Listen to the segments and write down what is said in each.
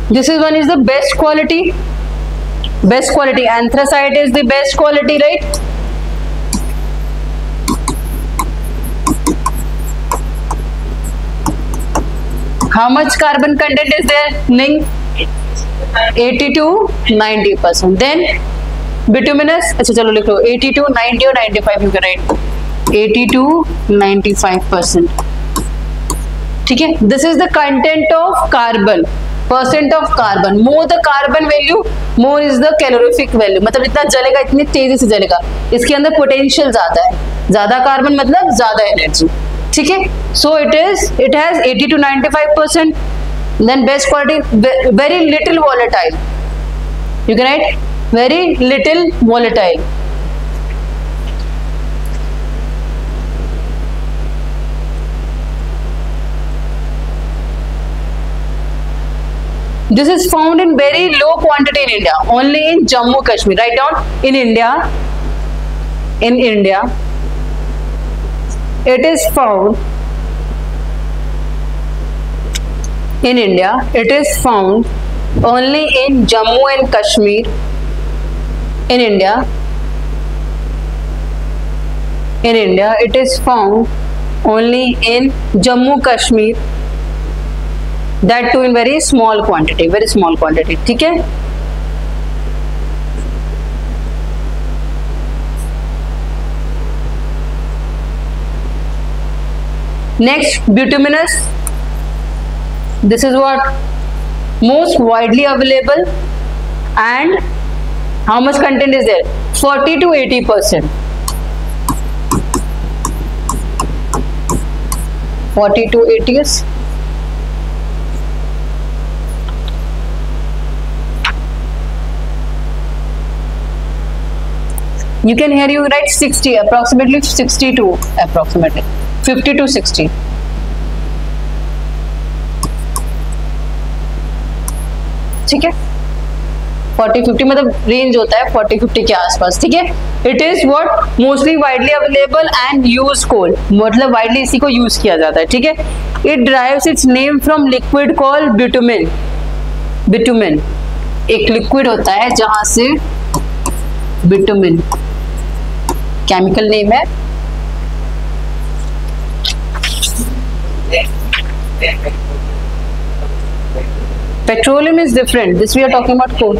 This is one is the best quality. Best quality. Anthracite is the best quality, right? How much carbon content is there? Ning? 80 to 90%. Then bituminous. अच्छा चलो लिख लो 80 to 90 or 95 you can write. 80 to 95%. ठीक है. This is the content of carbon. Percent of carbon. More the carbon value, more is the calorific value. मतलब जितना जलेगा इतनी तेजी से जलेगा. इसके अंदर पोटेंशियल ज्यादा है. ज्यादा कार्बन मतलब ज्यादा एनर्जी. ठीक है. So it has 80 to 95%. Then best quality, very little volatile. You can write very little volatile. This is found in very low quantity in India, only in Jammu Kashmir. Write down in India. In India, it is found. In India, it is found only in Jammu and Kashmir. In India, it is found only in Jammu Kashmir. That too in very small quantity. Very small quantity. ठीक है? Next, bituminous. This is what most widely available, and how much content is there? 40 to 80%. 40 to 80 is. You can hear you write 60, approximately 62, approximately 50 to 60. ठीक है. 40-50 मतलब range होता है 40-50 के आसपास. ठीक है. It is what mostly widely available and use coal, मतलब वाइडली इसी को यूज किया जाता है. ठीक है. It drives it's name from liquid called bitumen. Bitumen एक लिक्विड होता है जहां से बिटुमिन केमिकल नेम है. Petroleum is different. This we are talking about coal.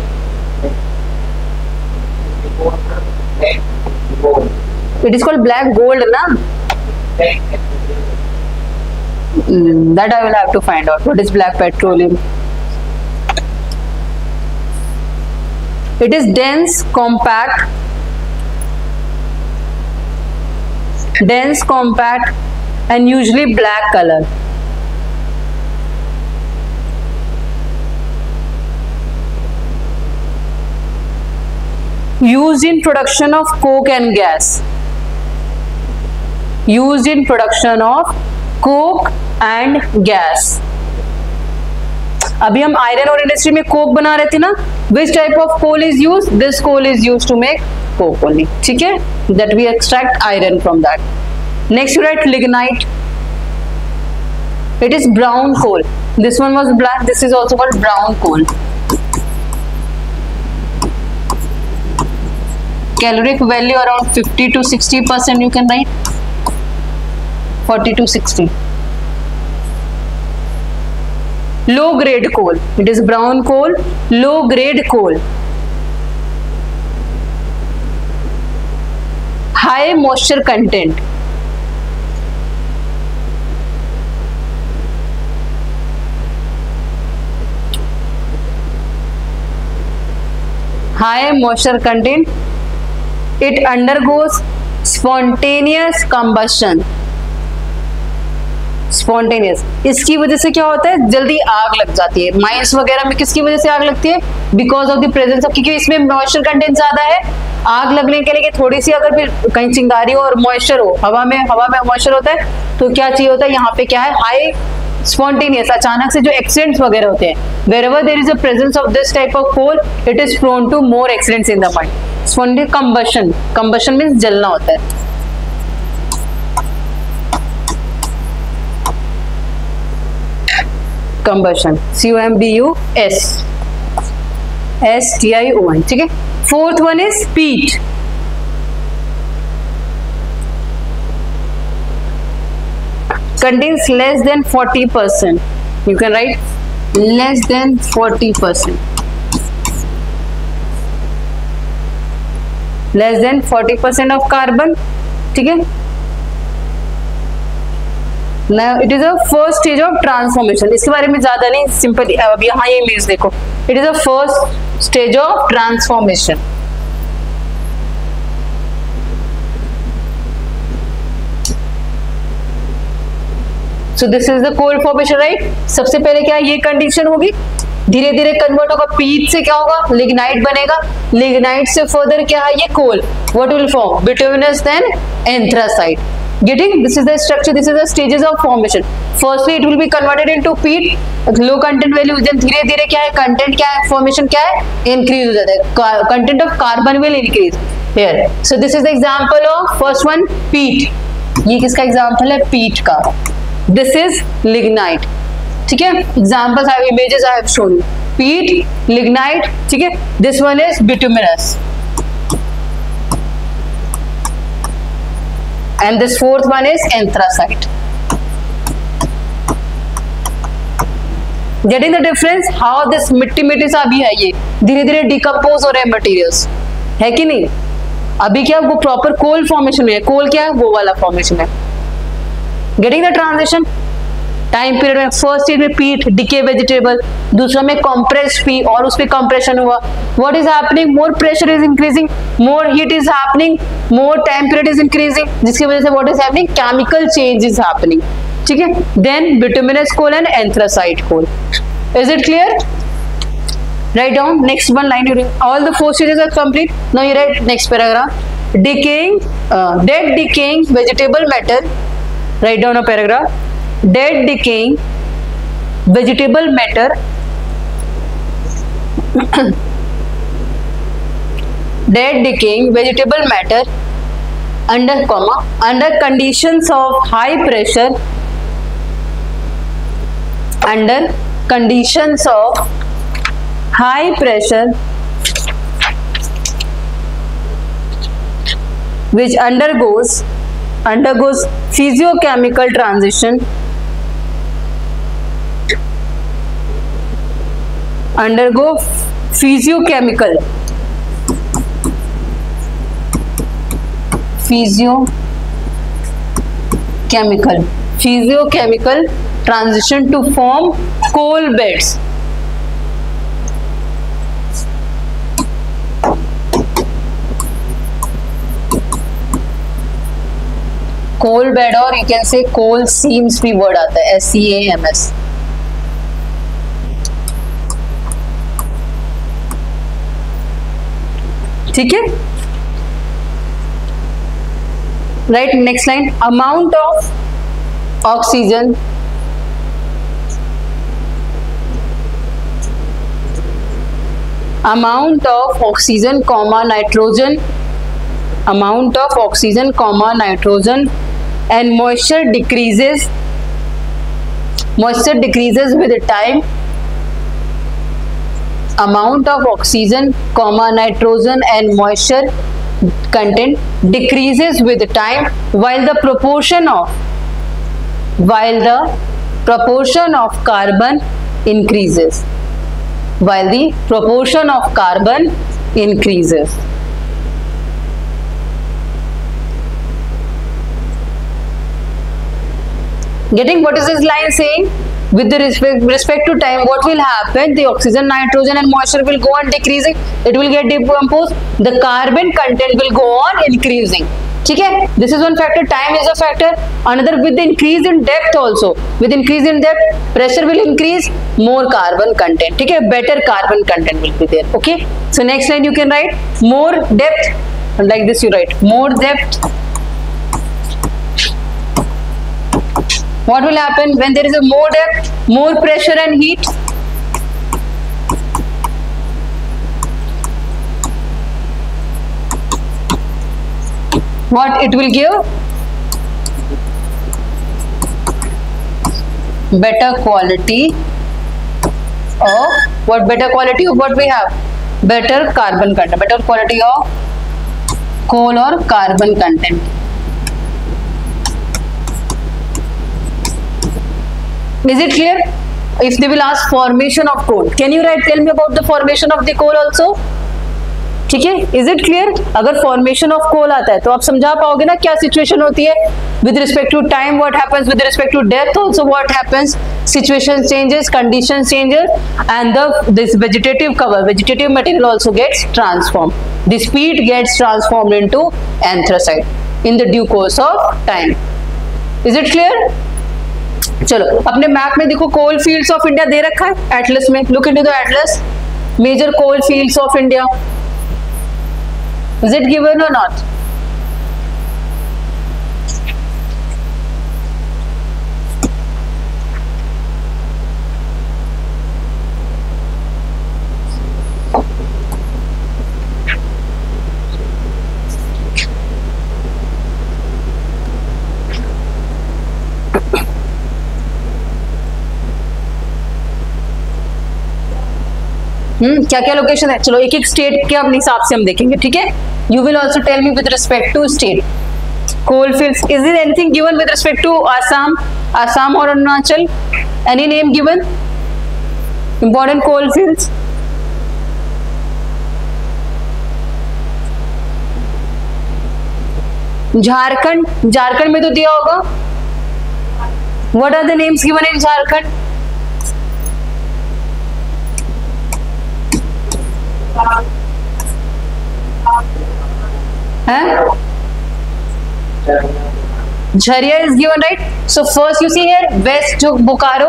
It is called black gold, na? That I will have to find out. What is black petroleum? It is dense, compact, and usually black color. Used in production of coke and gas. Used in production of coke and gas. अभी हम iron और industry में Coke बना रहे थे ना. Which type of coal is used? This coal is used to make coke only. ठीक है. That we extract iron from that. Next you write lignite. It is brown coal. This one was black. This is also called brown coal. Caloric value around 50 to 60% you can write. 40 to 60. Low grade coal. It is brown coal. Low grade coal. High moisture content. High moisture content. It undergoes spontaneous combustion. Spontaneous. इसकी वजह से क्या होता है? जल्दी आग लग जाती है. माइंस वगैरह में किसकी वजह से आग लगती है? Because of the presence of, क्योंकि इसमें मॉइस्चर कंटेंट ज्यादा है. आग लगने के लिए थोड़ी सी अगर फिर कहीं चिंगारी हो और मॉइस्चर हो, हवा में मॉइस्चर होता है, तो क्या चाहिए होता है? यहाँ पे क्या है? हाई स्पॉन्टेनियस, अचानक से जो एक्सीडेंट्स वगैरह होते हैं. wherever there is a presence of this type of coal, it is prone to more accidents in the mine. Spontaneous combustion. Combustion means जलना होता है. combustion, COMBUSSTION, ठीक है. Fourth one is peat. Contains less than 40%. You can write less than 40%. Less than 40% of carbon. ठीक है. Now it is a first stage of transformation. इसके बारे में ज्यादा नहीं, सिंपल अब यहाँ ये मीन्स देखो. It is a first stage of transformation. So this is the coal formation, right? सबसे पहले क्या ये कंडीशन होगी, धीरे धीरे कन्वर्ट होगा, पीट से क्या होगा, लिग्नाइट बनेगा, लिग्नाइट से फर्दर क्या है ये coal, what will form, bituminous then anthracite. Getting? This is the structure, this is the stages of formation. Firstly it will be converted into peat, low content value, then धीरे धीरे क्या है, content क्या है, formation क्या है, increase हो जाता है, content of carbon will increase here. So this is the example of first one, peat. ये किसका एग्जाम्पल है, पीट का. This is lignite. ठीक है, examples have images I have shown you. Peat, lignite. ठीक है, this one is bituminous, and this fourth one is anthracite. Getting the difference? How this मिट्टी सा भी है, ये धीरे धीरे डिकम्पोज हो रहे हैं मटेरियल्स, है कि नहीं. अभी क्या वो प्रॉपर कोल फॉर्मेशन में है, कोल क्या है वो वाला फॉर्मेशन है. Getting the transition time period में, फर्स्ट स्टेज में पीट डिके वेजिटेबल, दूसरा में कॉम्प्रेस्ड पी और उस पे कंप्रेशन हुआ. What is happening, more pressure is increasing, more heat is happening, more time period is increasing, जिसकी वजह से what is happening, chemical change is happening. ठीक है, then bituminous coal and anthracite coal. Is it clear? Write down next one line. All the four stages are complete. Now you write next paragraph. Decaying, dead decaying vegetable matter. Write down a paragraph. Dead decaying vegetable matter dead decaying vegetable matter under comma under conditions of high pressure, under conditions of high pressure which undergoes physiochemical transition, undergo physiochemical transition to form coal beds. Coal bed और you can say coal seems भी word आता है, SEAMS. ठीक है, right. Next line, amount of oxygen comma nitrogen, amount of oxygen comma nitrogen and moisture decreases with the time. Amount of oxygen comma nitrogen and moisture content decreases with the time while the proportion of carbon increases. Getting what is this line saying? With the respect to time, what will happen? The oxygen, nitrogen and moisture will go on decreasing. It will get decomposed. The carbon content will go on increasing. ठीक है, this is one factor. Time is a factor. Another, with the increase in depth also. With increase in depth, pressure will increase, more carbon content. ठीक है, better carbon content will be there. Okay. So next line you can write more depth. Like this you write more depth. What will happen when there is a more depth, more pressure and heat? What it will give? Better quality of what? Better quality of what we have? Better carbon content. Better quality of coal or carbon content. Is it clear? If they will ask formation of coal, can you tell me about the formation of the coal also? ठीक है, is it clear? अगर formation of coal आता है तो आप समझा पाओगे ना क्या सिचुएशन होती है with respect to time, what happens with respect to depth also, what happens, situation changes, condition changes, and this vegetative cover, vegetative material also gets transform, the speed gets transformed into anthracite in the due course of time. Is it clear? चलो अपने map में देखो coal fields of India दे रखा है atlas में. Look into the atlas, major coal fields of India. Is it given or not? क्या क्या लोकेशन है? चलो एक एक स्टेट के अपने हिसाब से हम देखेंगे, ठीक है? You will also tell me with respect to state coal fields. Is there anything given with respect to Assam, Assam और Arunachal? Any name given? Important coal fields. Jharkhand, Jharkhand में तो दिया होगा. What are the names given in Jharkhand? Jharia is given, right? So first you see here West Bokaro,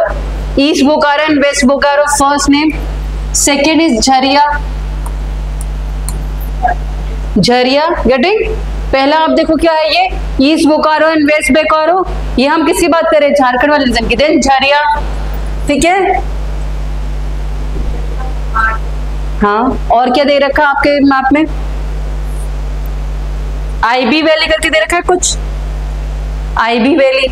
East Bokaro and West Bokaro, first name. Second is Jharia. Jharia, getting? पहला आप देखो क्या है ये East Bokaro and West Bokaro. ये हम किसकी बात कर रहे हैं? झारखंड वाले रीजन की. देन झरिया, ठीक है? हाँ, और क्या दे रखा आपके मैप में? आईबी वैली करके दे रखा है कुछ. आईबी वैली,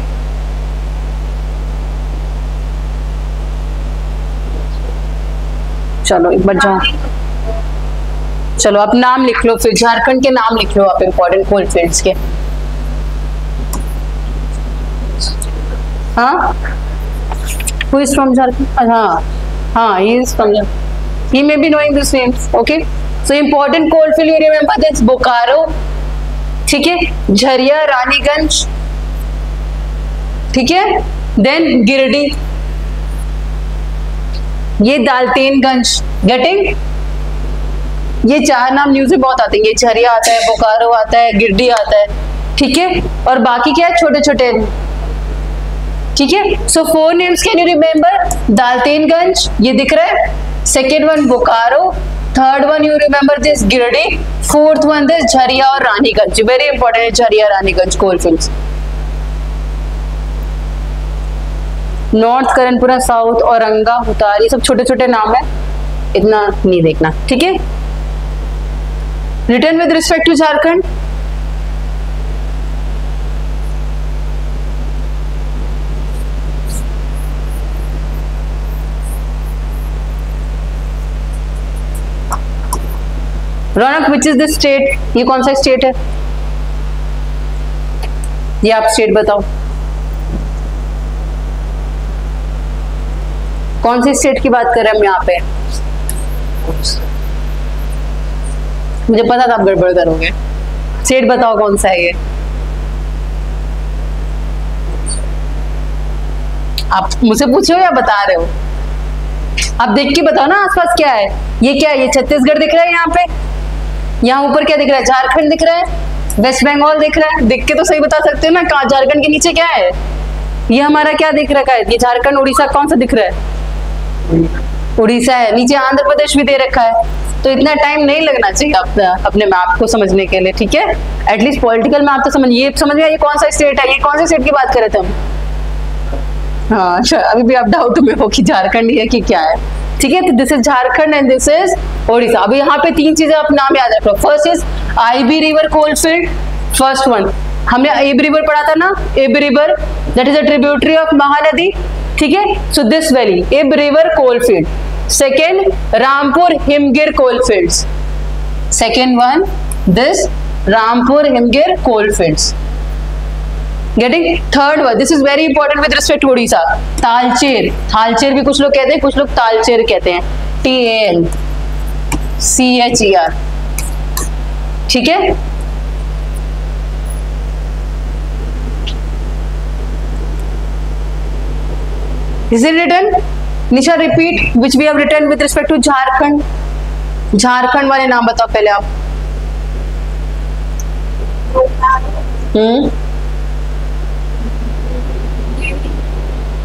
चलो एक बार जाओ. चलो आप नाम लिख लो, फिर झारखंड के नाम लिख लो आप, इंपॉर्टेंट कोल फील्ड्स के. हाँ, हु इज फ्रॉम झारखंड? हाँ हाँ, he is from Jharkhand. He may be knowing these names, okay? So important coal field you remember this Bokaro, ठीक है? झरिया, रानीगंज, ठीक है? Then गिरडी, ये दालतेनगंज. गेटिंग? ये चार नाम न्यूज में बहुत आते हैं. ये झरिया आता है, बोकारो आता है, गिरडी आता है, ठीक है? और बाकी क्या है? छोटे छोटे, ठीक है? So 4 names can you remember? Daltonganj, ये दिख रहा है. Second one Bokaro, third one you remember this Giridih, fourth one this Jharia और रानीगंज. वेरी इंपॉर्टेंट है Jharia, Raniganj coal fields. North Karanpura, South Auranga, Hutar, ये सब छोटे छोटे नाम है, इतना नहीं देखना, ठीक है? Return with respect to Jharkhand. Raunak, which is the state? ये कौन सा स्टेट है? ये आप स्टेट बताओ, कौन सी स्टेट की बात कर रहे हैं हम यहाँ पे? मुझे पता था आप गड़बड़ करोगे. स्टेट बताओ कौन सा है ये? आप मुझसे पूछे हो या बता रहे हो? आप देख के बताओ ना आसपास क्या है. ये क्या है? ये छत्तीसगढ़ दिख रहा है यहाँ पे. यहाँ ऊपर क्या दिख रहा है? झारखंड दिख रहा है, वेस्ट बंगाल दिख रहा है. देख के तो सही बता सकते हो ना. कहाँ झारखंड के नीचे क्या है? ये हमारा क्या दिख रखा है? ये झारखंड, उड़ीसा कौन सा दिख रहा है? उड़ीसा है. नीचे आंध्र प्रदेश भी दे रखा है. तो इतना टाइम नहीं लगना चाहिए अपने मैप को समझने के लिए, ठीक है? एटलीस्ट पॉलिटिकल मैप तो समझ, ये समझ में ये कौन सा स्टेट है, ये कौन सा स्टेट की बात कर रहे थे हम? हाँ, अच्छा, अभी भी आप डाउट में हो कि झारखंड ही है कि क्या है, ठीक है? तो this is Jharkhand and this is Odisha. अभी यहाँ पे 3 चीजें आप नाम याद रखो. First is IB river coal field. First one हमने एब रिवर पढ़ा था ना. IB river that is a tributary of Mahanadi, ठीक है? So this valley IB river coal field. Second, Rampur Himgir coalfields. Second one, this Rampur Himgir coalfields. Getting? Third one, this is very important with respect to Odisha. Talcher. Talcher भी कुछ लोग कहते हैं, कुछ लोग तालचेर कहते हैं. TALCHER. ठीक है? Is it written? Nisha, repeat which we have written with respect to Jharkhand. Jharkhand वाले नाम बताओ पहले आप.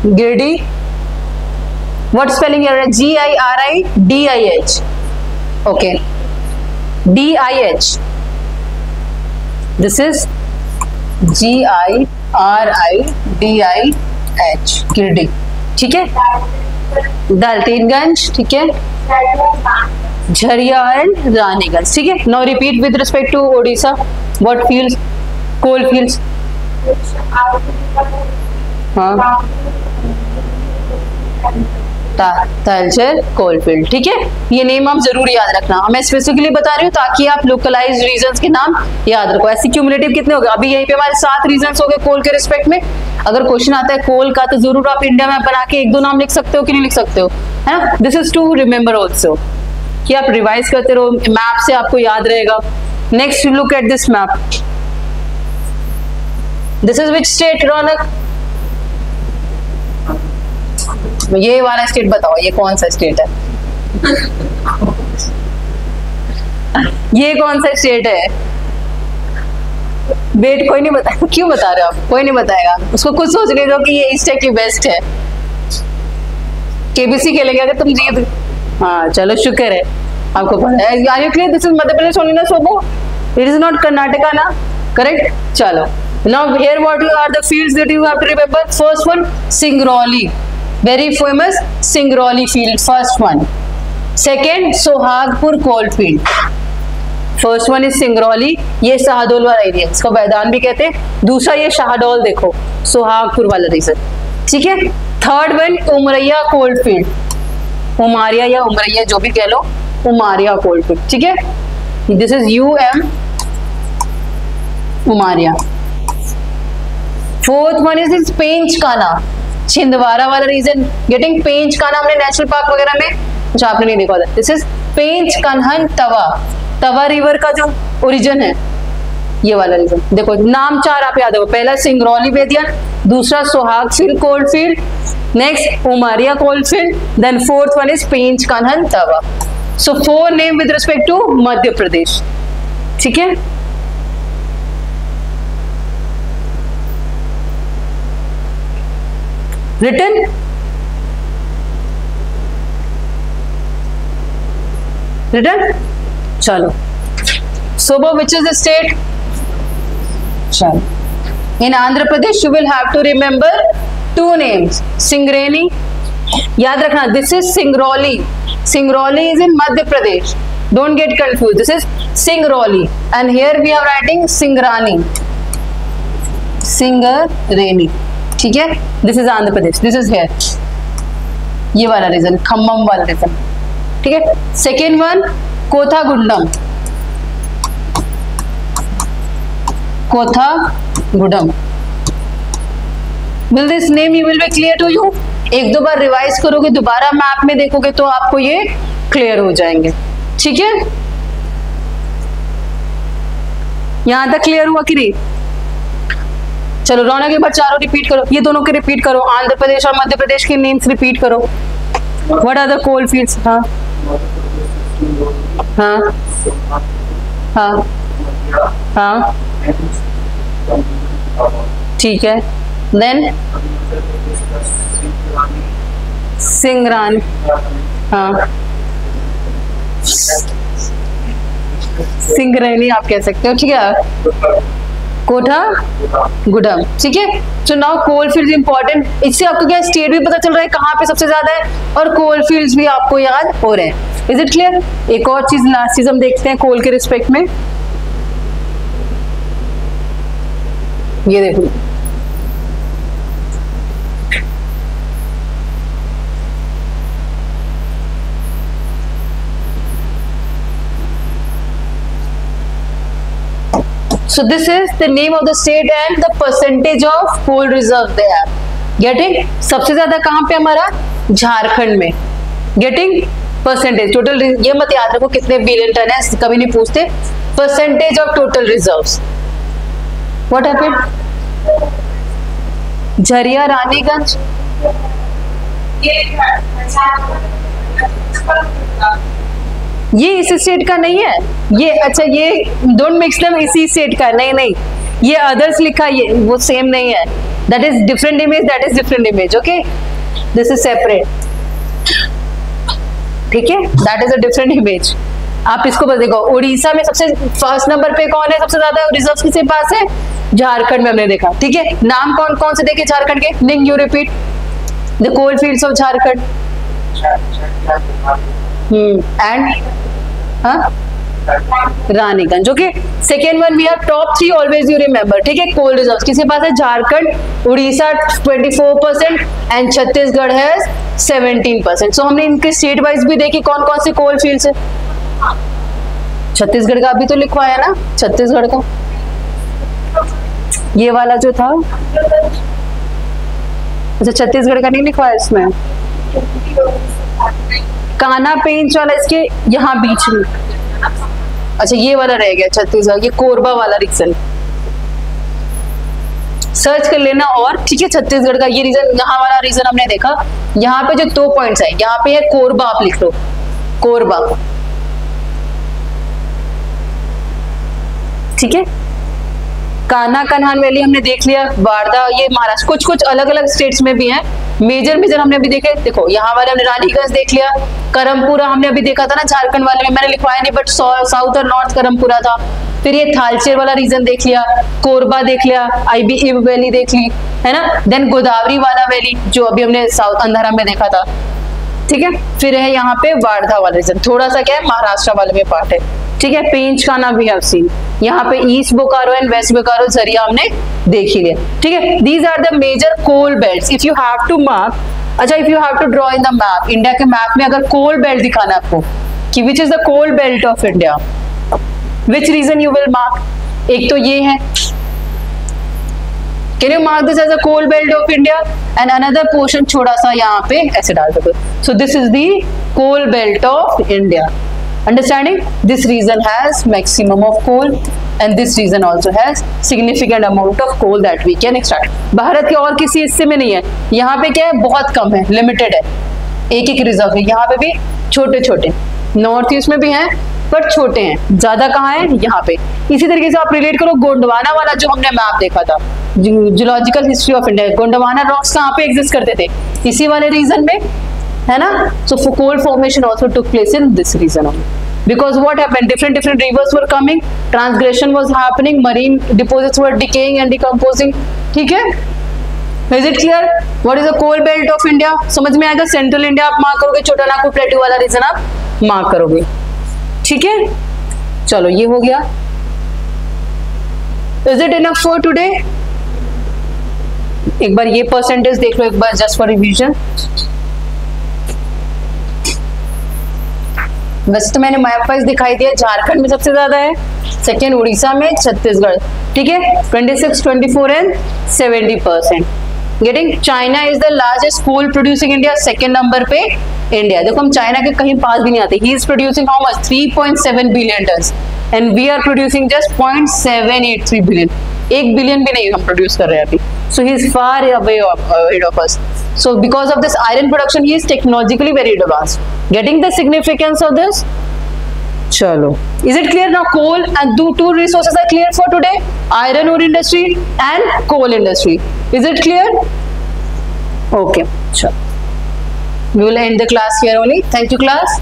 गिरडी. What spelling here? GIRIDIH. Okay. DIH. This is GIRIDIH. गिरडी. ठीक है. दलतीनगंज. ठीक है. झरिया एंड रानीगंज. ठीक है. Now repeat with respect to Odisha. What fields? Coal fields. हाँ. तालचेर कोलफील्ड. ठीक है. ये नेम आप जरूर याद रखना. मैं स्पेसिफिकली बता रही हूँ ताकि आप लोकलाइज्ड रीजन्स के नाम याद रखो. ऐसे क्यूमुलेटिव कितने हो गए? अभी यहीं पे हमारे 7 रीजन्स हो गए कोल के रिस्पेक्ट में. अगर क्वेश्चन आता है कोल का तो जरूर आप इंडिया मैप बना के 1-2 नाम लिख सकते हो कि नहीं लिख सकते हो, है ना. This is to remember also कि आप रिवाइज करते रहो. मैप से आपको याद रहेगा. Next look at this map. This is which state Raunak? ये वाला स्टेट बताओ, ये कौन सा स्टेट है? ये कौन सा स्टेट है? वेट, कोई नहीं बताएगा. क्यों बता रहे हो आप? कोई नहीं बताएगा. उसको खुद सोचने दो कि ये ईस्ट है कि वेस्ट है. केबीसी खेलेंगे अगर तुम जीत. हाँ चलो, शुक्र है आपको पता है. Are you clear? This is Madhya Pradesh only ना सोबो. इट इज नॉट कर्नाटका ना. करेक्ट. चलो. Now here what are the fields that you have to remember? First one, Singrauli. Very famous Singrauli field. First one. Second, Sohagpur coalfield. First one is Singrauli. ये शाहडोल वाला area, इसको मैदान भी कहते हैं. दूसरा ये शाहडोल देखो, सोहागपुर वाला रीजन. ठीक है. Third one Umaria coalfield. Umaria या उमरिया जो भी कह लो, उमारिया कोलफील्ड. ठीक है. This is UM Umaria. Fourth one is Pench Kanhan, Chhindwara वाला रीजन. गेटिंग? पेंचकाना हमने नेशनल पार्क वगैरह में, जो आपने नहीं देखा था. This is Pench Kanhan Tawa. Tawa river का जो ओरिजिन है, ये वाला रीजन. देखो नाम 4 आप याद हो. पहला सिंगरौली बेदियन, दूसरा Sohagpur coalfield, next Umaria coalfield, then fourth one is Pench Kanhan Tawa. So 4 name with respect to Madhya Pradesh. ठीक है. Written? Written? चलो. Sobo, which is the state? चलो. In Andhra Pradesh, you will have to remember 2 names. Singareni. याद रखना. This is Singrauli. Singrauli is in Madhya Pradesh. Don't get confused. This is Singrauli, and here we are writing Singrani. Singareni. ठीक है. This is Andhra Pradesh. This is here, ये वाला region, Khammam वाला region. ठीक है. Second one Kothagudem. Kothagudem. Will this name you will be clear to you? 1-2 बार revise करोगे, दोबारा मैप में देखोगे तो आपको ये क्लियर हो जाएंगे. ठीक है. यहां तक क्लियर हुआ कि नहीं? चलो रौनक एक बार चारों रिपीट करो. ये दोनों के रिपीट करो. आंध्र प्रदेश और मध्य प्रदेश के नेम्स रिपीट करो. What are the coal fields? हाँ हाँ हाँ हाँ. ठीक है. देन सिंगरानी. हाँ, सिंगरैनी आप कह सकते हो. ठीक है. कोठा गुडम. ठीक है. So now coal field important. इससे आपको क्या स्टेट भी पता चल रहा है कहाँ पे सबसे ज्यादा है, और कोल फील्ड्स भी आपको याद हो रहे हैं. Is it clear? एक और चीज, लास्ट चीज हम देखते हैं कोल के रिस्पेक्ट में. ये देखो, So this is the name of the state and the percentage of coal reserve they have. Getting? सबसे ज्यादा कहाँ पे हमारा? झारखंड में. Getting? परसेंटेज टोटल, ये मत याद रखो कितने बिलियन टन है, कभी नहीं पूछते. Percentage of total reserves. What happened? Jharia Raniganj, ये इसी स्टेट का नहीं है ये. अच्छा, ये डोंट मिक्स देम, इसी स्टेट का नहीं. नहीं, ये अदर्स लिखा, ये वो सेम नहीं है. That is different image, that is different image. Okay, this is separate. ठीक है, that is a different image. आप इसको बस देखो. उड़ीसा में सबसे फर्स्ट नंबर पे कौन है? सबसे ज्यादा रिजर्व किसके पास है? झारखंड में हमने देखा. ठीक है, नाम कौन कौन से देखे झारखंड के? Link you repeat. The coal fields of Jharkhand and Raniganj. Okay, second one we have top 3 always you remember. ठीक है, कोल रिजर्व किसके पास है? झारखंड, उड़ीसा 24% एंड छत्तीसगढ़ है 17%. सो हमने इनके स्टेट वाइज भी देखी कौन कौन से कोल फील्ड्स है. छत्तीसगढ़ का अभी तो लिखवाया ना, छत्तीसगढ़ का ये वाला जो था. अच्छा, छत्तीसगढ़ का नहीं लिखवाया इसमें. काना पेंच वाला इसके यहाँ बीच में. अच्छा, ये वाला रह गया छत्तीसगढ़, ये कोरबा वाला रीजन सर्च कर लेना. और ठीक है, छत्तीसगढ़ का ये रीजन, यहाँ वाला रीजन हमने देखा. यहाँ पे जो 2 पॉइंट्स है, यहाँ पे है कोरबा, आप लिख लो कोरबा. ठीक है, कान्हा कन्हान वैली हमने देख लिया. वारदा, ये महाराष्ट्र. कुछ कुछ अलग अलग स्टेट्स में भी हैं. मेजर हमने अभी देखे. देखो, यहाँ वाले हमने रानीगंज देख लिया. करमपुरा हमने अभी देखा था ना झारखंड वाले में, मैंने लिखवाया नहीं बट साउथ और नॉर्थ करमपुरा था. फिर ये थालचेर वाला रीजन देख लिया, कोरबा देख लिया, आईबी इब वैली देख ली, है ना. देन गोदावरी वाला वैली जो अभी हमने साउथ अंधारा में देखा था. ठीक है, फिर है यहाँ पे वारधा वाला रीजन, थोड़ा सा क्या है महाराष्ट्र वाले में पार्ट है. ठीक है, पेंच काना भी हैव सीन. यहाँ पे East Bokaro and West Bokaro Jharia हमने देख ही लिया. ठीक है, these are the major coal belts. If you have to mark, अच्छा if you have to draw in the map, India के मैप में अगर कोल बेल्ट दिखाना आपको कि which is the coal belt of India, which region you will mark? एक तो ये है, can you mark this as a coal belt of India, and another portion छोटा सा यहाँ पे ऐसे डाल दो. So this is the coal belt of India. Understanding? This region has maximum of coal and this region also has significant amount of coal that we can extract. Bharat के और किसी हिस्से में नहीं है. यहाँ पे क्या है? बहुत कम है, लिमिटेड है, एक एक रिजर्व है. यहाँ पे भी छोटे छोटे, नॉर्थ ईस्ट में भी हैं पर छोटे हैं. ज्यादा कहाँ है? यहाँ पे. इसी तरीके से आप रिलेट करो गोंडवाना वाला जो हमने मैप देखा था, geological history of India. Gondwana rocks कहाँ पे एग्जिस्ट करते थे? इसी वाले रीजन में, है ना. So for coal formation also took place in this region only. Because what happened? Different rivers were coming, transgression was happening, marine deposits were decaying and decomposing. ठीक है? Is it clear? What is the coal belt of India? समझ में आएगा. Central India आप mark करोगे, छोटा नागपुर प्लेटू वाला reason आप मार्क करोगे. ठीक है, चलो ये हो गया. Is it enough for today? एक बार ये परसेंटेज देख लो एक बार, जस्ट फॉर रिवीजन. वैसे तो मैंने मैप वाइज दिखाई दिया. झारखंड में सबसे ज्यादा है, सेकेंड उड़ीसा में, छत्तीसगढ़. ठीक है, 26, 24 and 70%. Getting. China is the largest coal producing India, second number पे इंडिया. देखो, हम चाइना के कहीं पास भी नहीं आते. He is producing how much? 3.7 billion ton and we are producing just 0.783 billion. 1 billion भी नहीं हम प्रोड्यूस कर रहे हैं अभी. So he is far away ahead of us. So because of this iron production, he is technologically very advanced. Getting the significance of this? Chalo. Is it clear now? Coal and two resources are clear for today. Iron ore industry and coal industry. Is it clear? Okay. Chalo. We will end the class here only. Thank you, class.